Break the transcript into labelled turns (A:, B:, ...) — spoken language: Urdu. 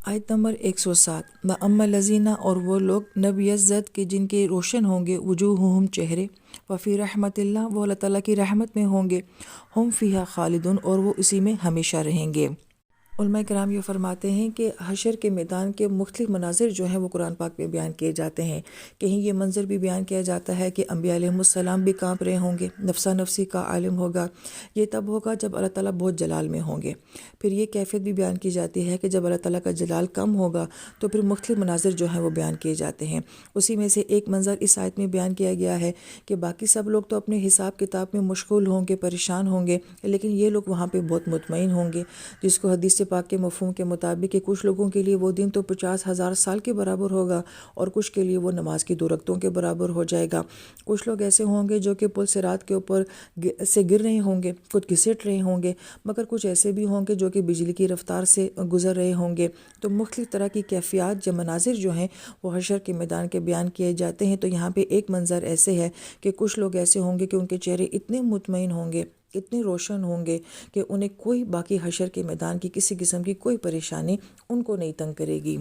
A: آیت نمبر 107 وَأَمَّا الَّذِينَ اور وہ لوگ نب یزد کے جن کے روشن ہوں گے وجوہہم چہرے وفی رحمت اللہ وہ اللہ تعالیٰ کی رحمت میں ہوں گے ہم فیہا خالدون اور وہ اسی میں ہمیشہ رہیں گے۔ علماء کرام یہ فرماتے ہیں کہ حشر کے میدان کے مختلف مناظر جو ہیں وہ قرآن پاک میں بیان کیے جاتے ہیں۔ کہیں یہ منظر بھی بیان کیا جاتا ہے کہ انبیاء علیہ السلام بھی کانپ رہے ہوں گے، نفسا نفسی کا عالم ہوگا، یہ تب ہوگا جب اللہ تعالیٰ بہت جلال میں ہوں گے۔ پھر یہ کیفیت بھی بیان کی جاتی ہے کہ جب اللہ تعالیٰ کا جلال کم ہوگا تو پھر مختلف مناظر جو ہیں وہ بیان کیے جاتے ہیں۔ اسی میں سے ایک منظر اس آیت میں بیان کیا گیا ہے کہ باقی سب لوگ تو اپنے حساب کتاب میں مشغول ہوں گے، پریشان ہوں گے، لیکن یہ لوگ وہاں پہ بہت مطمئن ہوں گے، جس کو حدیث پاک کے مفہوم کے مطابق کہ کچھ لوگوں کے لیے وہ دن تو 50,000 سال کے برابر ہوگا اور کچھ کے لیے وہ نماز کی 2 رکعتوں کے برابر ہو جائے گا۔ کچھ لوگ ایسے ہوں گے جو کہ پل صراط کے اوپر سے گر رہے ہوں گے، کچھ گھسٹ رہے ہوں گے، مگر کچھ ایسے بھی ہوں گے جو کہ بجلی کی رفتار سے گزر رہے ہوں گے۔ تو مختلف طرح کی کیفیات یا مناظر جو ہیں وہ حشر کے میدان کے بیان کیے جاتے ہیں۔ تو یہاں پہ ایک منظر ایسے ہے کہ کچھ لوگ ایسے ہوں گے کہ ان کے چہرے اتنے مطمئن ہوں گے، اتنے روشن ہوں گے کہ انہیں کوئی باقی حشر کے میدان کی کسی قسم کی کوئی پریشانی ان کو نہیں تنگ کرے گی۔